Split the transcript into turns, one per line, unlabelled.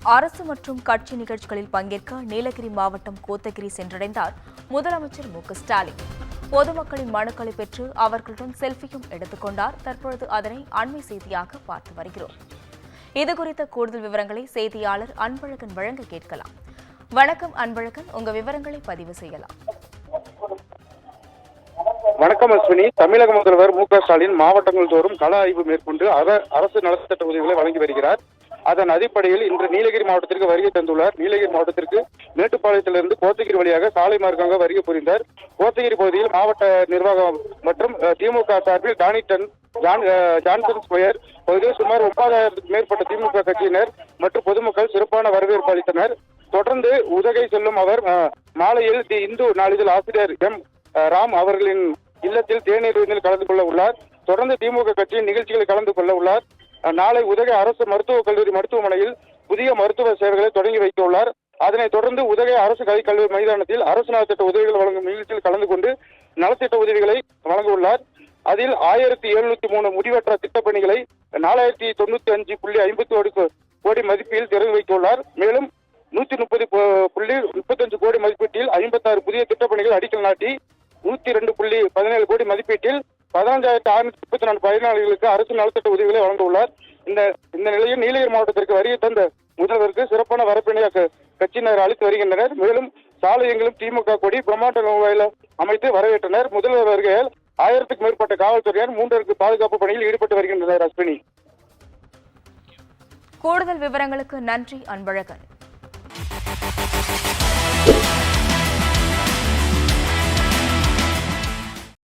அரசு மற்றும் கட்சி நிகழ்ச்சிகளில் பங்கேற்க நீலகிரி மாவட்டம் கோத்தகிரி சென்றடைந்தார் முதலமைச்சர் மு.க.ஸ்டாலின். பொதுமக்களின் மனுக்களை பெற்று அவர்களுடன் செல்பியும் எடுத்துக் கொண்டார். தற்பொழுது அதனை அண்மை செய்தியாக பார்த்து வருகிறோம். இதுகுறித்த கூடுதல் விவரங்களை செய்தியாளர் அன்பழகன் வழங்க கேட்கலாம். வணக்கம் அன்பழகன், உங்க விவரங்களை பதிவு செய்யலாம்.
வணக்கம் அஸ்வினி. தமிழக முதல்வர் மு.க.ஸ்டாலின் மாவட்டங்கள் தோறும் கள ஆய்வு மேற்கொண்டு அரசு நலத்திட்ட உதவிகளை வழங்கி வருகிறார். அதன் அடிப்படையில் இன்று நீலகிரி மாவட்டத்திற்கு வருகை தந்துள்ளார். நீலகிரி மாவட்டத்திற்கு மேட்டுப்பாளையத்திலிருந்து கோத்தகிரி வழியாக சாலை மார்க்கமாக வருகை புரிந்தார். கோத்தகிரி பகுதியில் மாவட்ட நிர்வாகம் மற்றும் திமுக சார்பில் ஜான்சன் ஸ்கொயர் பகுதியில் சுமார் 30,000க்கும் மேற்பட்ட திமுக கட்சியினர் மற்றும் பொதுமக்கள் சிறப்பான வரவேற்பு அளித்தனர். தொடர்ந்து உதகை செல்லும் அவர் மாலையில் தி இந்து நாளிதழ் ஆசிரியர் எம். ராம் அவர்களின் இல்லத்தில் தேநீர் விருந்தில் கலந்து கொள்ள உள்ளார். தொடர்ந்து திமுக கட்சியின் நிகழ்ச்சிகளில் கலந்து கொள்ள உள்ளார். நாளை உதகை அரசு மருத்துவக் கல்லூரி மருத்துவமனையில் புதிய மருத்துவ சேவைகளை தொடங்கி வைக்க உள்ளார். அதனைத் தொடர்ந்து உதகை அரசு கலைக்கல்லூரி மைதானத்தில் அரசு நலத்திட்ட உதவிகள் வழங்கும் நிகழ்ச்சியில் கலந்து கொண்டு நலத்திட்ட உதவிகளை வழங்க உள்ளார். அதில் 1703 முடிவற்ற திட்டப்பணிகளை 4095.51 கோடி மதிப்பில் திறந்து வைக்க உள்ளார். மேலும் 130.35 கோடி மதிப்பீட்டில் 56 புதிய திட்டப்பணிகள் அடிக்கல் நாட்டி 102.17 கோடி மதிப்பீட்டில் 15,634 பயனாளிகளுக்கு அரசு நலத்திட்ட உதவிகளை வழங்க உள்ளார். இந்த நிலையில் நீலகிரி மாவட்டத்திற்கு வருகை தந்த முதல்வருக்கு சிறப்பான வரப்பினை கட்சியினர் அளித்து வருகின்றனர். மேலும் சாலை எங்கிலும் திமுக கொடி பிரம்மாண்ட நோவாயில அமைத்து வரவேற்றனர். முதல்வர் வருகையால் 1000க்கும் மேற்பட்ட காவல்துறையினர் 3 பாதுகாப்பு பணியில் ஈடுபட்டு வருகின்றனர். அஸ்வினி,
கூடுதல் விவரங்களுக்கு நன்றி அன்பழகன்.